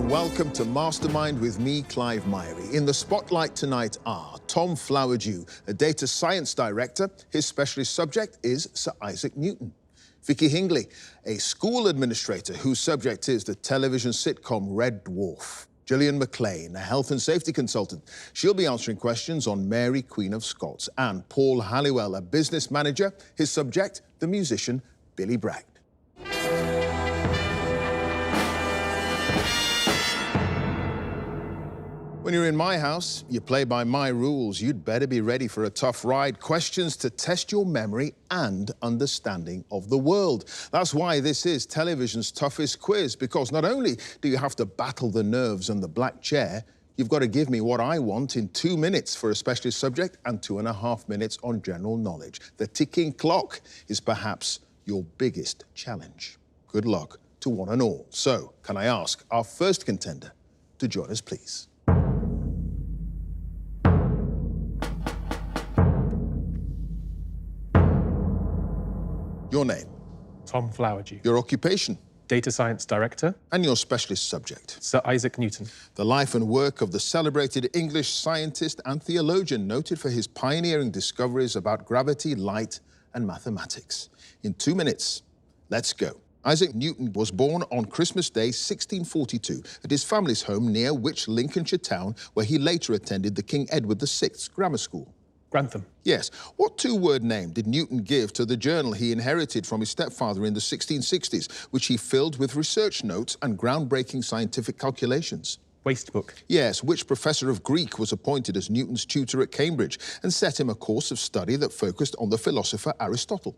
and welcome to Mastermind with me, Clive Myrie. In the spotlight tonight are Tom Flowerdew, a data science director. His specialist subject is Sir Isaac Newton. Vicky Hingley, a school administrator whose subject is the television sitcom Red Dwarf. Gillian McLean, a health and safety consultant. She'll be answering questions on Mary, Queen of Scots. And Paul Halliwell, a business manager. His subject, the musician Billy Bragg. When you're in my house, you play by my rules. You'd better be ready for a tough ride. Questions to test your memory and understanding of the world. That's why this is television's toughest quiz, because not only do you have to battle the nerves and the black chair, you've got to give me what I want in 2 minutes for a specialist subject and 2.5 minutes on general knowledge. The ticking clock is perhaps your biggest challenge. Good luck to one and all. So, can I ask our first contender to join us, please? Your name? Tom Flowerdew. Your occupation? Data Science Director. And your specialist subject? Sir Isaac Newton. The life and work of the celebrated English scientist and theologian noted for his pioneering discoveries about gravity, light, and mathematics. In 2 minutes, let's go. Isaac Newton was born on Christmas Day, 1642, at his family's home near Wych, Lincolnshire town, where he later attended the King Edward VI's grammar school. Grantham. Yes. What two-word name did Newton give to the journal he inherited from his stepfather in the 1660s, which he filled with research notes and groundbreaking scientific calculations? Wastebook. Yes. Which professor of Greek was appointed as Newton's tutor at Cambridge and set him a course of study that focused on the philosopher Aristotle?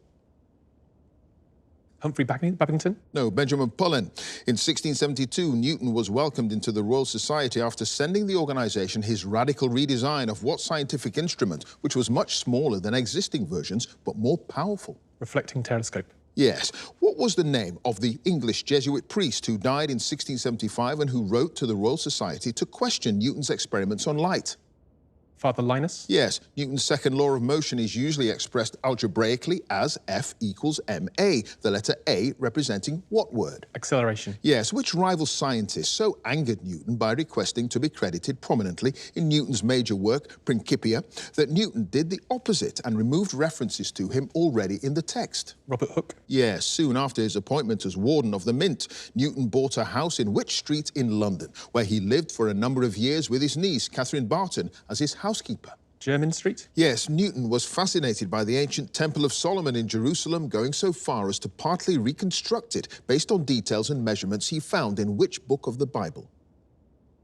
Humphrey Babington? No, Benjamin Pullen. In 1672, Newton was welcomed into the Royal Society after sending the organisation his radical redesign of what scientific instrument, which was much smaller than existing versions, but more powerful? Reflecting telescope. Yes. What was the name of the English Jesuit priest who died in 1675 and who wrote to the Royal Society to question Newton's experiments on light? Father Linus? Yes. Newton's second law of motion is usually expressed algebraically as F equals ma, the letter A representing what word? Acceleration. Yes. Which rival scientist so angered Newton by requesting to be credited prominently in Newton's major work, Principia, that Newton did the opposite and removed references to him already in the text? Robert Hooke? Yes. Soon after his appointment as Warden of the Mint, Newton bought a house in Wych Street in London, where he lived for a number of years with his niece, Catherine Barton, as his housekeeper. Jermyn Street? Yes, Newton was fascinated by the ancient Temple of Solomon in Jerusalem, going so far as to partly reconstruct it based on details and measurements he found in which book of the Bible?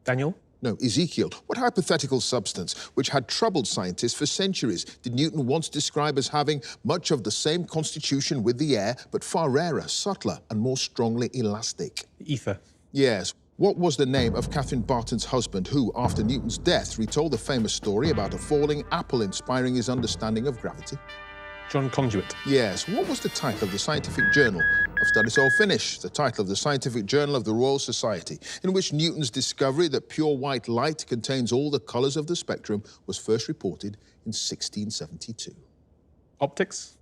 Daniel? No, Ezekiel. What hypothetical substance, which had troubled scientists for centuries, did Newton once describe as having much of the same constitution with the air, but far rarer, subtler, and more strongly elastic? Ether. Yes. What was the name of Catherine Barton's husband who, after Newton's death, retold the famous story about a falling apple inspiring his understanding of gravity? John Conduit. Yes. What was the title of the scientific journal? I've studied it all finished. The title of the Scientific Journal of the Royal Society, in which Newton's discovery that pure white light contains all the colours of the spectrum was first reported in 1672. Optics?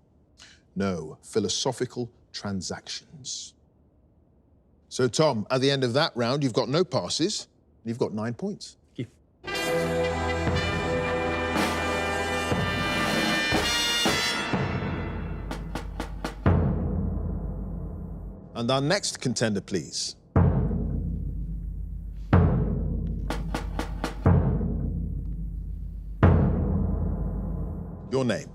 No. Philosophical Transactions. So, Tom, at the end of that round, you've got no passes. You've got 9 points. Thank you. And our next contender, please. Your name?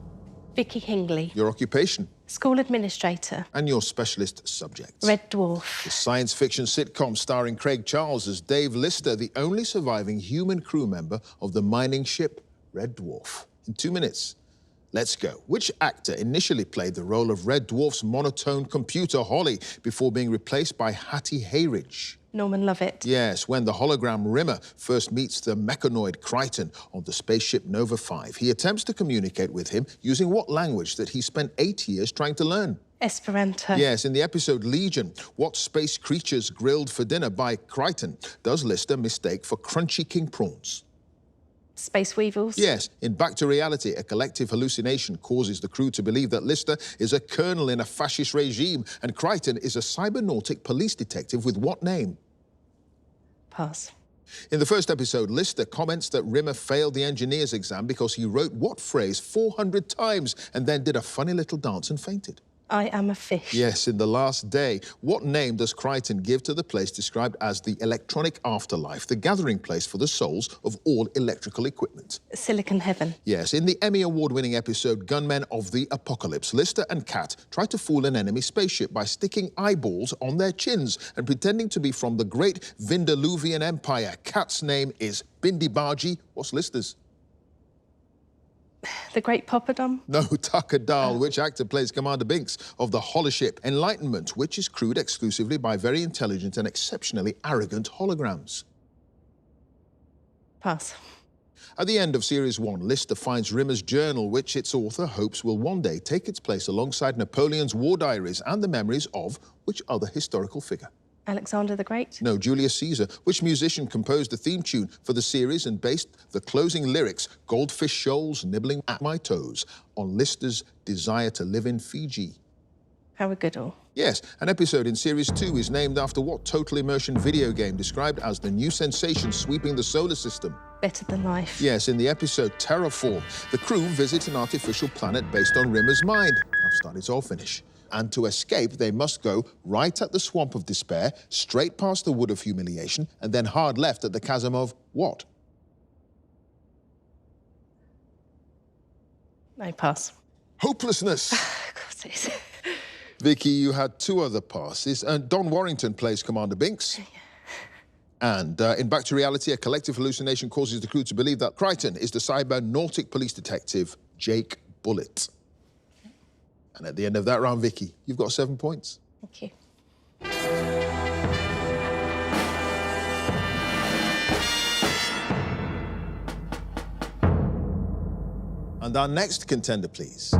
Vicky Hingley. Your occupation? School administrator. And your specialist subject? Red Dwarf. The science fiction sitcom starring Craig Charles as Dave Lister, the only surviving human crew member of the mining ship Red Dwarf. In 2 minutes, let's go. Which actor initially played the role of Red Dwarf's monotone computer Holly before being replaced by Hattie Hayridge? Norman Lovett. Yes, when the hologram Rimmer first meets the mechanoid Crichton on the spaceship Nova 5, he attempts to communicate with him using what language that he spent 8 years trying to learn? Esperanto. Yes, in the episode Legion, what space creatures grilled for dinner by Crichton does Lister mistake for crunchy king prawns? Space Weevils? Yes. In Back to Reality, a collective hallucination causes the crew to believe that Lister is a colonel in a fascist regime and Crichton is a cybernautic police detective with what name? Pass. In the first episode, Lister comments that Rimmer failed the engineer's exam because he wrote what phrase 400 times and then did a funny little dance and fainted. I am a fish. Yes, in The Last Day. What name does Crichton give to the place described as the electronic afterlife, the gathering place for the souls of all electrical equipment? Silicon Heaven. Yes, in the Emmy Award-winning episode Gunmen of the Apocalypse, Lister and Kat try to fool an enemy spaceship by sticking eyeballs on their chins and pretending to be from the great Vindaloovian Empire. Kat's name is Bindi Baji. What's Lister's? The Great Poppadom. No, Tucker Dahl. Which actor plays Commander Binks of the holoship Enlightenment, which is crewed exclusively by very intelligent and exceptionally arrogant holograms? Pass. At the end of Series 1, Lister finds Rimmer's journal, which its author hopes will one day take its place alongside Napoleon's war diaries and the memories of which other historical figure? Alexander the Great. No, Julius Caesar. Which musician composed the theme tune for the series and based the closing lyrics, Goldfish shoals nibbling at my toes, on Lister's desire to live in Fiji? Howard Goodall. Yes, an episode in Series 2 is named after what total immersion video game described as the new sensation sweeping the solar system? Better Than Life. Yes, in the episode Terraform, the crew visit an artificial planet based on Rimmer's mind. I've started, so I'll finish. And to escape, they must go right at the Swamp of Despair, straight past the Wood of Humiliation, and then hard left at the Chasm of what? No, pass. Hopelessness. Of course it is. Vicky, you had two other passes. Don Warrington plays Commander Binks. And in Back to Reality, a collective hallucination causes the crew to believe that Crichton is the cybernautic police detective, Jake Bullitt. And at the end of that round, Vicky, you've got 7 points. Thank you. And our next contender, please.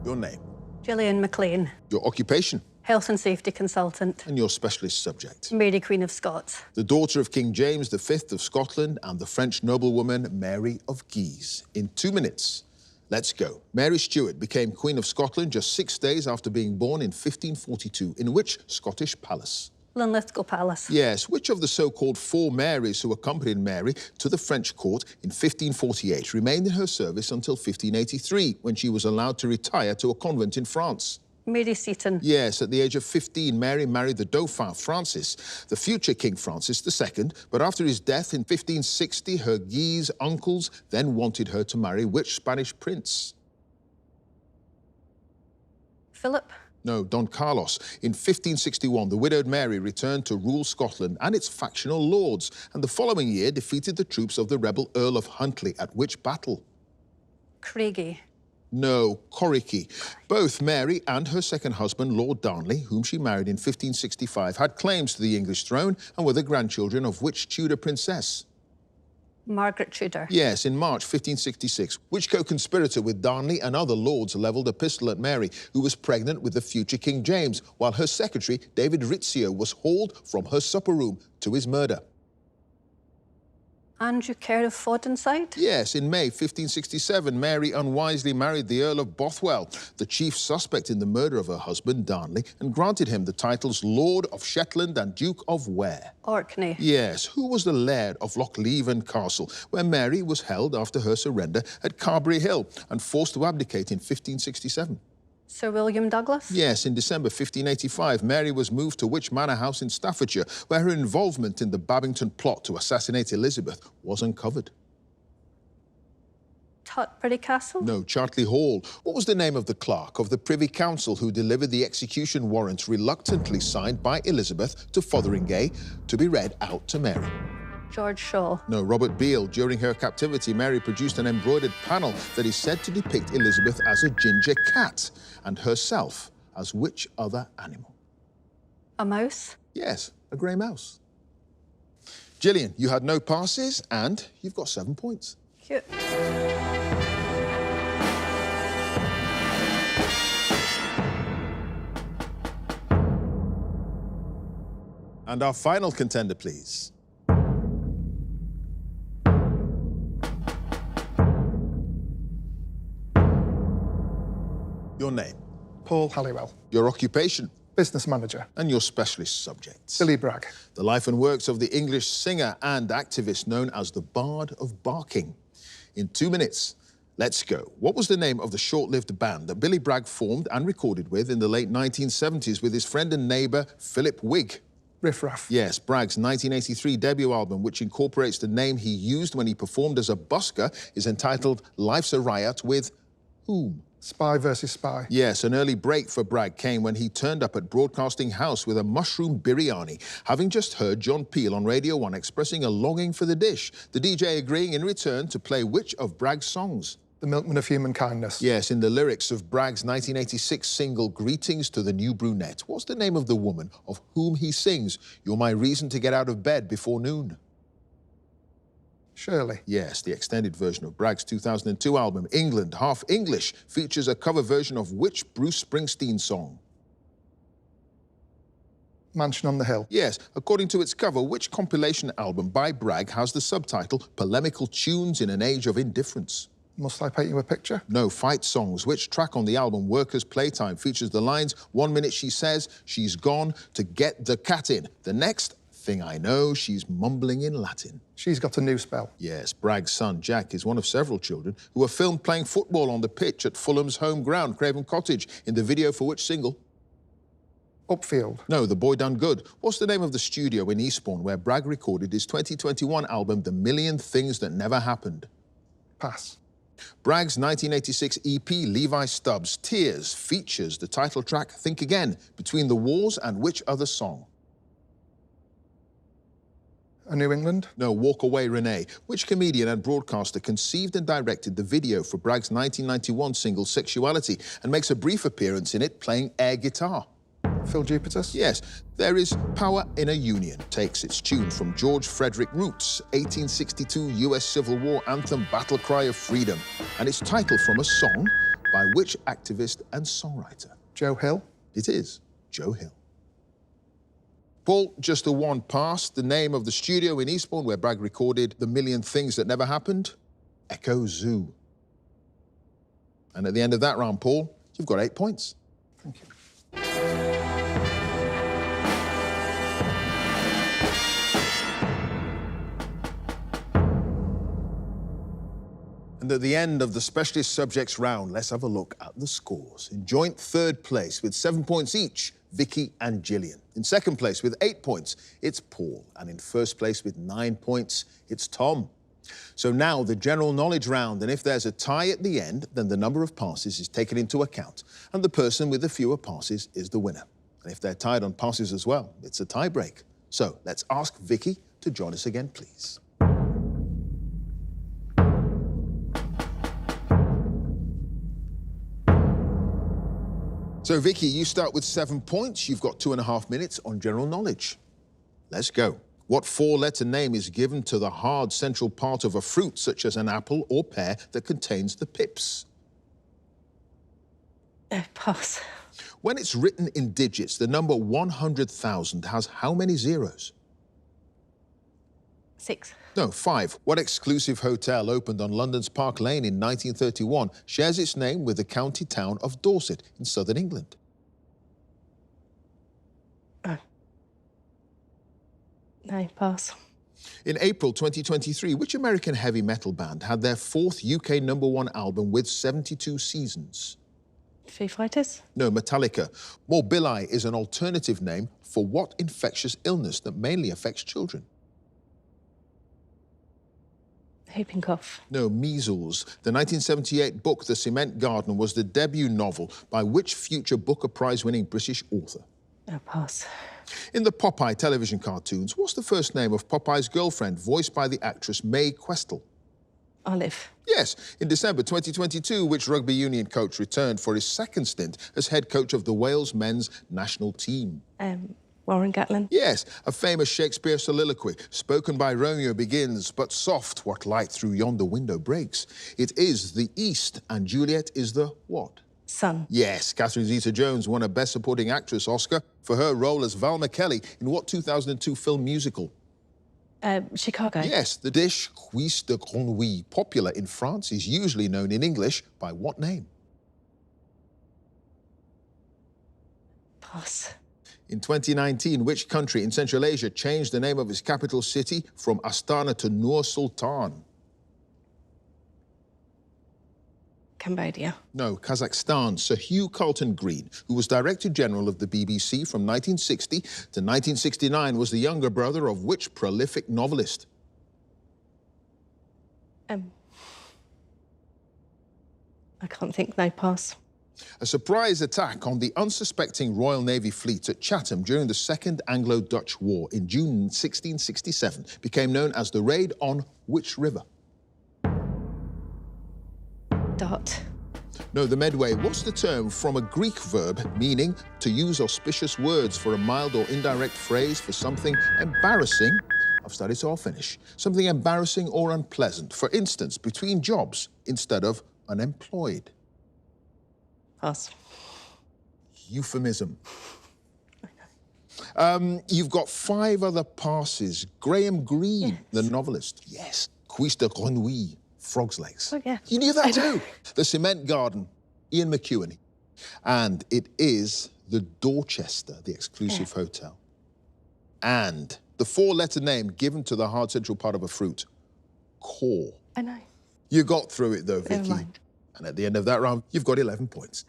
Your name, Gillian McLean, your occupation, Health and Safety Consultant, and your specialist subject. Mary Queen of Scots. The daughter of King James V of Scotland and the French noblewoman Mary of Guise. In 2 minutes, let's go. Mary Stuart became Queen of Scotland just 6 days after being born in 1542. In which Scottish palace? Linlithgow Palace. Yes, which of the so-called four Marys who accompanied Mary to the French court in 1548 remained in her service until 1583, when she was allowed to retire to a convent in France? Mary Seton. Yes, at the age of 15, Mary married the Dauphin Francis, the future King Francis II, but after his death in 1560, her Guise uncles then wanted her to marry which Spanish prince? Philip. No, Don Carlos. In 1561, the widowed Mary returned to rule Scotland and its factional lords, and the following year defeated the troops of the rebel Earl of Huntly at which battle? Craigie. No, Corricky. Both Mary and her second husband, Lord Darnley, whom she married in 1565, had claims to the English throne and were the grandchildren of which Tudor princess? Margaret Tudor. Yes, in March 1566, which co-conspirator with Darnley and other lords levelled a pistol at Mary, who was pregnant with the future King James, while her secretary, David Rizzio, was hauled from her supper room to his murder? Andrew Kerr of Fodenside. Yes, in May 1567, Mary unwisely married the Earl of Bothwell, the chief suspect in the murder of her husband, Darnley, and granted him the titles Lord of Shetland and Duke of where? Orkney. Yes, who was the Laird of Lochleven Castle, where Mary was held after her surrender at Carberry Hill and forced to abdicate in 1567? Sir William Douglas. Yes, in December 1585, Mary was moved to which manor house in Staffordshire, where her involvement in the Babington plot to assassinate Elizabeth was uncovered? Tutbury Castle. No, Chartley Hall. What was the name of the clerk of the Privy Council who delivered the execution warrant reluctantly signed by Elizabeth to Fotheringay to be read out to Mary? George Shaw. No, Robert Beale. During her captivity, Mary produced an embroidered panel that is said to depict Elizabeth as a ginger cat and herself as which other animal? A mouse. Yes, a grey mouse. Gillian, you had no passes and you've got 7 points. Thank you. And our final contender, please. Your name, Paul Halliwell. Your occupation Business manager. and your specialist subjects. Billy Bragg. The life and works of the English singer and activist known as the Bard of Barking. In 2 minutes, let's go. What was the name of the short-lived band that Billy Bragg formed and recorded with in the late 1970s with his friend and neighbour Philip Wigg? Riff Raff. Yes, Bragg's 1983 debut album, which incorporates the name he used when he performed as a busker, is entitled Life's a Riot with whom? Spy versus Spy. Yes, an early break for Bragg came when he turned up at Broadcasting House with a mushroom biryani, having just heard John Peel on Radio 1 expressing a longing for the dish, the DJ agreeing in return to play which of Bragg's songs? The Milkman of Human Kindness. Yes, in the lyrics of Bragg's 1986 single Greetings to the New Brunette, what's the name of the woman of whom he sings, You're my reason to get out of bed before noon? Shirley. Yes, the extended version of Bragg's 2002 album, England, Half English, features a cover version of which Bruce Springsteen song? Mansion on the Hill. Yes, according to its cover, which compilation album by Bragg has the subtitle Polemical Tunes in an Age of Indifference? Must I paint you a picture? No, Fight Songs. Which track on the album Workers' Playtime features the lines, 1 minute she says, she's gone to get the cat in. The next, thing I know, she's mumbling in Latin. She's got a new spell. Yes, Bragg's son, Jack, is one of several children who were filmed playing football on the pitch at Fulham's home ground, Craven Cottage, in the video for which single? Upfield. No, The Boy Done Good. What's the name of the studio in Eastbourne where Bragg recorded his 2021 album, The Million Things That Never Happened? Pass. Bragg's 1986 EP, Levi Stubbs' Tears, features the title track, Think Again, Between the Walls and which other song? A New England. No, Walk Away Renee. Which comedian and broadcaster conceived and directed the video for Bragg's 1991 single, Sexuality, and makes a brief appearance in it playing air guitar? Phil Jupitus. Yes, There Is Power in a Union takes its tune from George Frederick Root's 1862 US Civil War anthem, Battle Cry of Freedom, and its title from a song by which activist and songwriter? Joe Hill. It is Joe Hill. Paul, just a one past. The name of the studio in Eastbourne where Bragg recorded The Million Things That Never Happened? Echo Zoo. And at the end of that round, Paul, you've got 8 points. Thank you. And at the end of the specialist subjects round, let's have a look at the scores. In joint third place with 7 points each, Vicky and Gillian. In second place with 8 points, it's Paul. And in first place with 9 points, it's Tom. So now the general knowledge round, and if there's a tie at the end, then the number of passes is taken into account, and the person with the fewer passes is the winner. And if they're tied on passes as well, it's a tie break. So let's ask Vicky to join us again, please. So, Vicky, you start with 7 points. You've got 2.5 minutes on general knowledge. Let's go. What four-letter name is given to the hard central part of a fruit, such as an apple or pear, that contains the pips? Pass. When it's written in digits, the number 100,000 has how many zeros? 6. No, 5. What exclusive hotel opened on London's Park Lane in 1931 shares its name with the county town of Dorset in southern England? No, pass. In April 2023, which American heavy metal band had their 4th UK #1 album with 72 seasons? Foo Fighters? No, Metallica. Morbilli is an alternative name for what infectious illness that mainly affects children? Whooping cough. No, measles. The 1978 book, The Cement Garden, was the debut novel by which future Booker Prize-winning British author? Pass. In the Popeye television cartoons, what's the first name of Popeye's girlfriend, voiced by the actress Mae Questel? Olive. Yes, in December 2022, which rugby union coach returned for his second stint as head coach of the Wales men's national team? Warren Gatland. Yes, a famous Shakespeare soliloquy, spoken by Romeo, begins, but soft, what light through yonder window breaks. It is the East, and Juliet is the what? Sun. Yes, Catherine Zeta-Jones won a Best Supporting Actress Oscar for her role as Val McKelly in what 2002 film musical? Chicago. Yes, the dish cuisse de grenouille, popular in France, is usually known in English by what name? Pass. In 2019, which country in Central Asia changed the name of its capital city from Astana to Nur Sultan? Cambodia. No, Kazakhstan. Sir Hugh Carlton Green, who was Director General of the BBC from 1960 to 1969, was the younger brother of which prolific novelist? I can't think. No, pass. A surprise attack on the unsuspecting Royal Navy fleet at Chatham during the Second Anglo-Dutch War in June 1667 became known as the Raid on which river? Dart. No, the Medway. What's the term from a Greek verb meaning to use auspicious words for a mild or indirect phrase for something embarrassing? I've started, so I'll finish. Something embarrassing or unpleasant. For instance, between jobs instead of unemployed. Pass. Euphemism. You've got 5 other passes. Graham Greene, the novelist. Yes. Cuisse de grenouille, frog's legs. Oh, yeah. You knew that too. The Cement Garden, Ian McEwan. And it is the Dorchester, the exclusive hotel. And the 4-letter name given to the hard central part of a fruit, core. I know. You got through it though, Vicky. Never mind. And at the end of that round, you've got 11 points.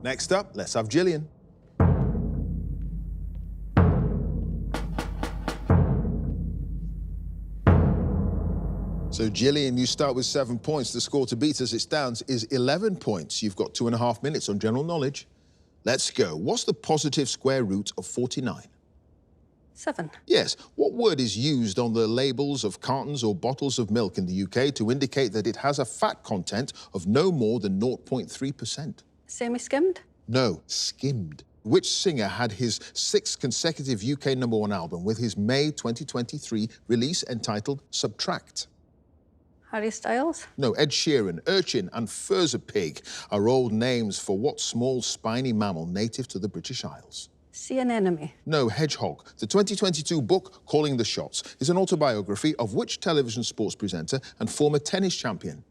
Next up, let's have Gillian. So, Gillian, you start with 7 points. The score to beat as it stands is 11 points. You've got 2.5 minutes on general knowledge. Let's go. What's the positive square root of 49? 7. Yes. What word is used on the labels of cartons or bottles of milk in the UK to indicate that it has a fat content of no more than 0.3%? Semi-skimmed? No, skimmed. Which singer had his 6th consecutive UK #1 album with his May 2023 release entitled Subtract? Harry Styles? No, Ed Sheeran, urchin and furzer pig are old names for what small spiny mammal native to the British Isles? Sea anemone? No, hedgehog. The 2022 book, Calling the Shots, is an autobiography of which television sports presenter and former tennis champion?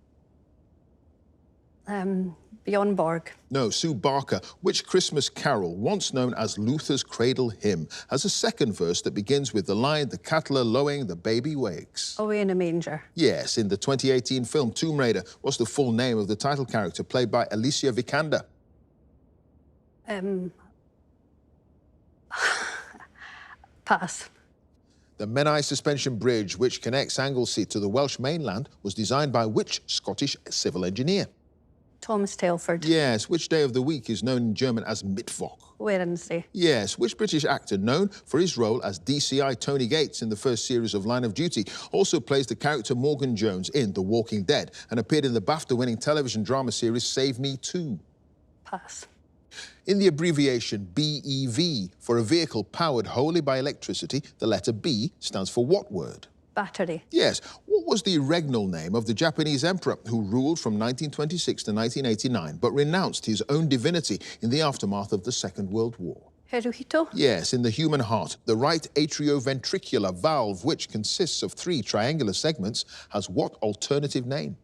Bjorn Borg? No, Sue Barker. Which Christmas carol, once known as Luther's Cradle Hymn, has a second verse that begins with the line, "The cattle are lowing, the baby wakes"? Away in a manger? Yes, in the 2018 film Tomb Raider, what's the full name of the title character played by Alicia Vikander? Pass. The Menai Suspension Bridge, which connects Anglesey to the Welsh mainland, was designed by which Scottish civil engineer? Thomas Tailford? Yes. Which day of the week is known in German as Mittwoch? Wednesday? Yes. Which British actor, known for his role as DCI Tony Gates in the first series of Line of Duty, also plays the character Morgan Jones in The Walking Dead and appeared in the BAFTA-winning television drama series Save Me 2? Pass. In the abbreviation BEV, for a vehicle powered wholly by electricity, the letter B stands for what word? Battery? Yes. What was the regnal name of the Japanese emperor who ruled from 1926 to 1989 but renounced his own divinity in the aftermath of the Second World War? Hirohito? Yes, in the human heart, the right atrioventricular valve, which consists of 3 triangular segments, has what alternative name?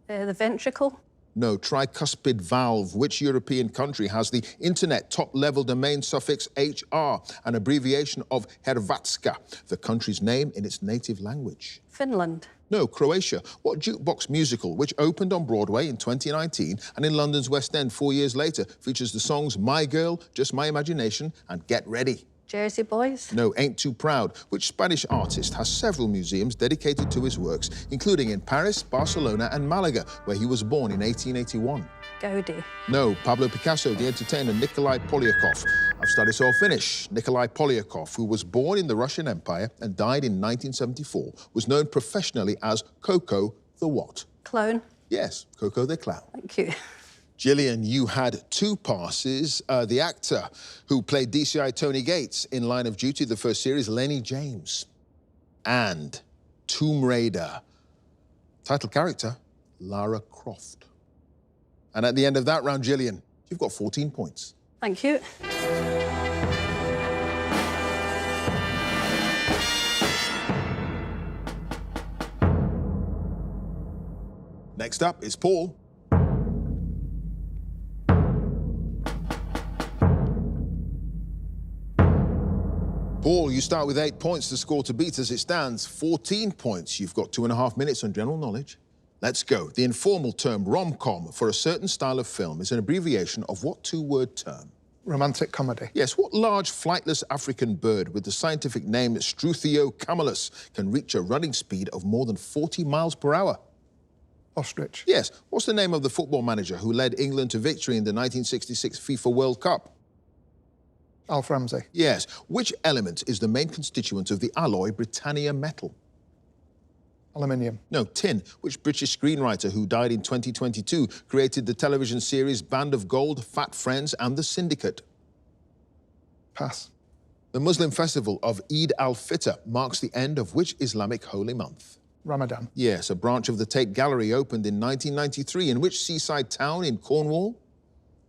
The ventricle? No, tricuspid valve. Which European country has the internet top-level domain suffix HR, an abbreviation of Hrvatska, the country's name in its native language? Finland? No, Croatia. What jukebox musical, which opened on Broadway in 2019 and in London's West End 4 years later, features the songs My Girl, Just My Imagination and Get Ready? Jersey Boys? No, Ain't Too Proud. Which Spanish artist has several museums dedicated to his works, including in Paris, Barcelona and Malaga, where he was born in 1881? Gaudi? No, Pablo Picasso, the entertainer Nikolai Polyakov. I've started, so I'll finish. Nikolai Polyakov, who was born in the Russian Empire and died in 1974, was known professionally as Coco the what? Clown? Yes, Coco the Clown. Thank you. Gillian, you had 2 passes. The actor who played DCI Tony Gates in Line of Duty, the first series, Lenny James. And Tomb Raider. Title character, Lara Croft. And at the end of that round, Gillian, you've got 14 points. Thank you. Next up is Paul. Paul, you start with 8 points. The score to beat as it stands, 14 points. You've got 2.5 minutes on general knowledge. Let's go. The informal term rom-com for a certain style of film is an abbreviation of what two-word term? Romantic comedy. Yes, what large flightless African bird with the scientific name Struthio camelus can reach a running speed of more than 40 miles per hour? Ostrich. Yes, what's the name of the football manager who led England to victory in the 1966 FIFA World Cup? Alf Ramsey. Yes, which element is the main constituent of the alloy Britannia metal? Aluminium. No, tin. Which British screenwriter who died in 2022 created the television series Band of Gold, Fat Friends and The Syndicate? Pass. The Muslim festival of Eid al-Fitr marks the end of which Islamic holy month? Ramadan. Yes, a branch of the Tate Gallery opened in 1993 in which seaside town in Cornwall?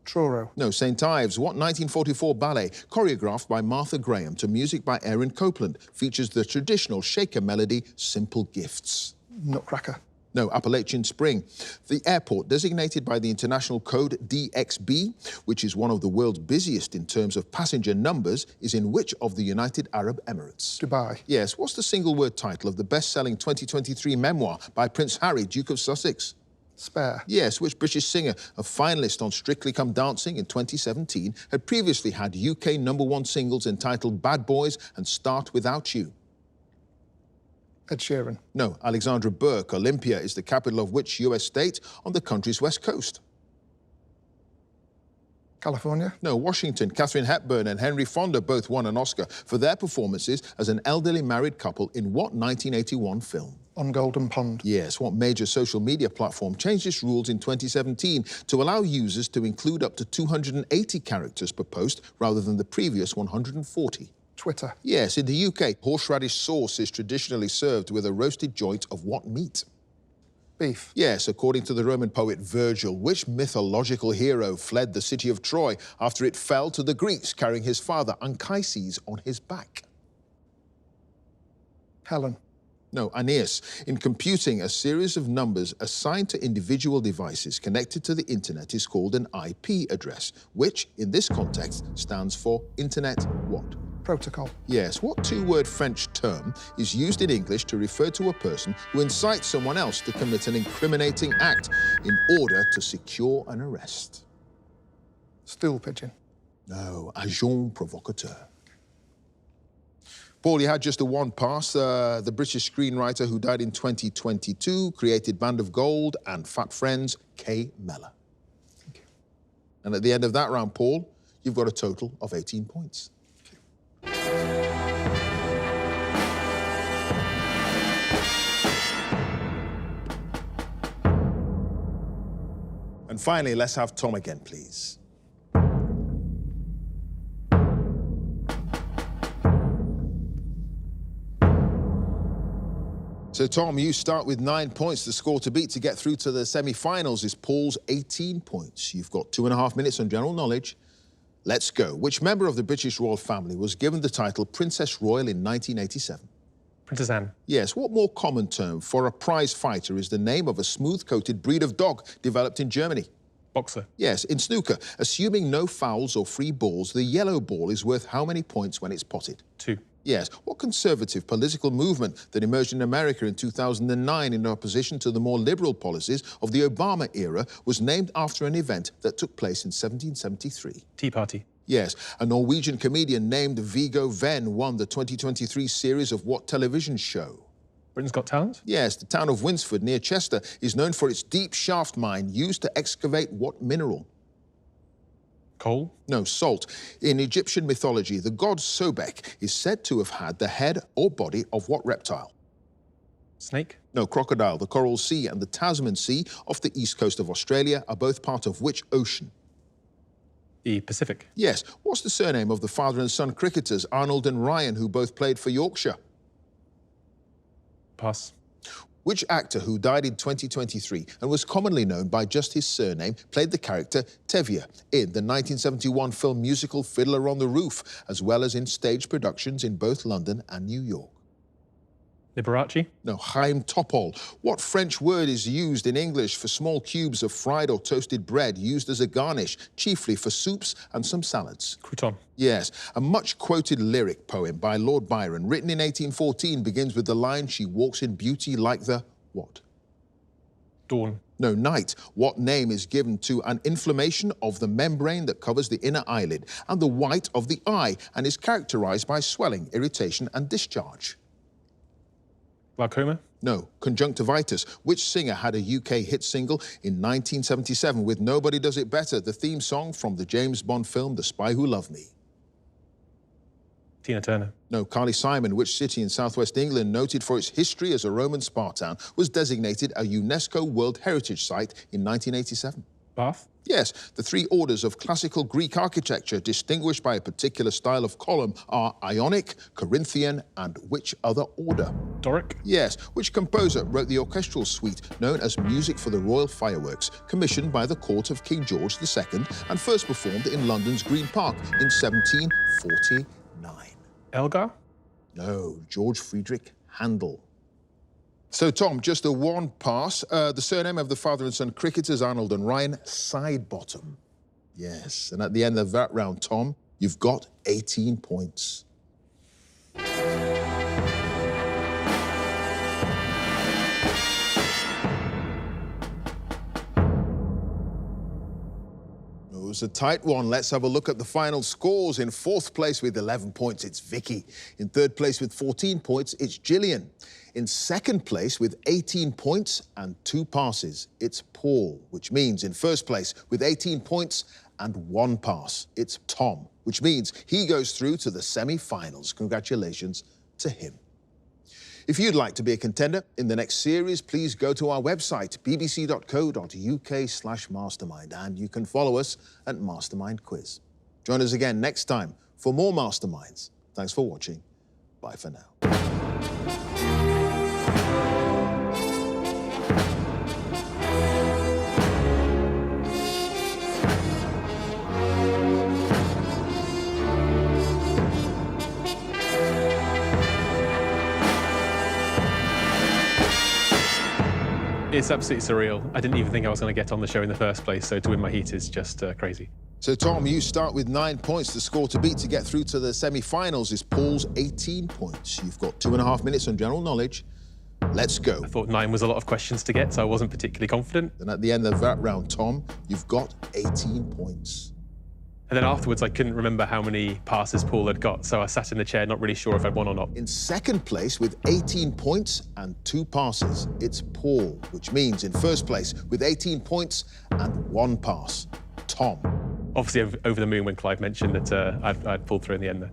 Truro. No, St. Ives. What 1944 ballet, choreographed by Martha Graham to music by Aaron Copland, features the traditional shaker melody Simple Gifts? Nutcracker. No, Appalachian Spring. The airport designated by the international code DXB, which is one of the world's busiest in terms of passenger numbers, is in which of the United Arab Emirates? Dubai. Yes, what's the single-word title of the best-selling 2023 memoir by Prince Harry, Duke of Sussex? Spare. Yes, which British singer, a finalist on Strictly Come Dancing in 2017, had previously had UK #1 singles entitled Bad Boys and Start Without You? Ed Sheeran. No, Alexandra Burke. Olympia is the capital of which US state on the country's west coast? California. No, Washington. Katharine Hepburn and Henry Fonda both won an Oscar for their performances as an elderly married couple in what 1981 film? On Golden Pond. Yes, what major social media platform changed its rules in 2017 to allow users to include up to 280 characters per post rather than the previous 140? Twitter. Yes, in the UK, horseradish sauce is traditionally served with a roasted joint of what meat? Beef. Yes, according to the Roman poet Virgil, which mythological hero fled the city of Troy after it fell to the Greeks carrying his father Anchises on his back? Helen. No, Aeneas. In computing, a series of numbers assigned to individual devices connected to the internet is called an IP address, which, in this context, stands for Internet what? Protocol. Yes, what two-word French term is used in English to refer to a person who incites someone else to commit an incriminating act in order to secure an arrest? Stool pigeon. No, agent provocateur. Paul, you had just a one pass. The British screenwriter who died in 2022 created Band of Gold and Fat Friends, Kay Mellor. Thank you. And at the end of that round, Paul, you've got a total of 18 points. And finally, let's have Tom again, please. So, Tom, you start with 9 points. The score to beat to get through to the semi-finals is Paul's 18 points. You've got 2.5 minutes on general knowledge. Let's go. Which member of the British royal family was given the title Princess Royal in 1987? Princess Anne. Yes, what more common term for a prize fighter is the name of a smooth-coated breed of dog developed in Germany? Boxer. Yes, in snooker, assuming no fouls or free balls, the yellow ball is worth how many points when it's potted? 2. Yes, what conservative political movement that emerged in America in 2009 in opposition to the more liberal policies of the Obama era was named after an event that took place in 1773? Tea Party. Yes, a Norwegian comedian named Viggo Venn won the 2023 series of what television show? Britain's Got Talent. Yes, the town of Winsford near Chester is known for its deep shaft mine used to excavate what mineral? Coal. No, salt. In Egyptian mythology, the god Sobek is said to have had the head or body of what reptile? Snake. No, crocodile. The Coral Sea and the Tasman Sea off the east coast of Australia are both part of which ocean? The Pacific. Yes. What's the surname of the father and son cricketers Arnold and Ryan who both played for Yorkshire? Pass. Which actor who died in 2023 and was commonly known by just his surname played the character Tevye in the 1971 film musical Fiddler on the Roof, as well as in stage productions in both London and New York? Liberace. No, Chaim Topol. What French word is used in English for small cubes of fried or toasted bread used as a garnish, chiefly for soups and some salads? Crouton. Yes, a much-quoted lyric poem by Lord Byron, written in 1814, begins with the line, "She walks in beauty like the..." what? Dawn. No, night. What name is given to an inflammation of the membrane that covers the inner eyelid and the white of the eye and is characterized by swelling, irritation and discharge? Glaucoma. No, conjunctivitis. Which singer had a UK hit single in 1977 with Nobody Does It Better, the theme song from the James Bond film The Spy Who Loved Me? Tina Turner. No, Carly Simon. Which city in southwest England, noted for its history as a Roman spa town, was designated a UNESCO World Heritage Site in 1987? Bath. Yes, the three orders of classical Greek architecture distinguished by a particular style of column are Ionic, Corinthian, and which other order? Doric. Yes, which composer wrote the orchestral suite known as Music for the Royal Fireworks, commissioned by the court of King George II and first performed in London's Green Park in 1749? Elgar. No, George Friedrich Handel. So, Tom, just a one pass. The surname of the father and son cricketers, Arnold and Ryan, Sidebottom. Yes, and at the end of that round, Tom, you've got 18 points. It was a tight one. Let's have a look at the final scores. In fourth place with 11 points, it's Vicky. In third place with 14 points, it's Gillian. In second place with 18 points and 2 passes, it's Paul, which means in first place with 18 points and 1 pass, it's Tom, which means he goes through to the semi-finals. Congratulations to him. If you'd like to be a contender in the next series, please go to our website, bbc.co.uk/mastermind, and you can follow us at Mastermind Quiz. Join us again next time for more Masterminds. Thanks for watching. Bye for now. It's absolutely surreal. I didn't even think I was going to get on the show in the first place, so to win my heat is just crazy. So, Tom, you start with 9 points. The score to beat to get through to the semi-finals is Paul's 18 points. You've got 2.5 minutes on general knowledge. Let's go. I thought 9 was a lot of questions to get, so I wasn't particularly confident. And at the end of that round, Tom, you've got 18 points. And then afterwards, I couldn't remember how many passes Paul had got, so I sat in the chair not really sure if I'd won or not. In second place with 18 points and 2 passes, it's Paul, which means in first place with 18 points and 1 pass, Tom. Obviously, over the moon when Clive mentioned that I'd pulled through in the end there.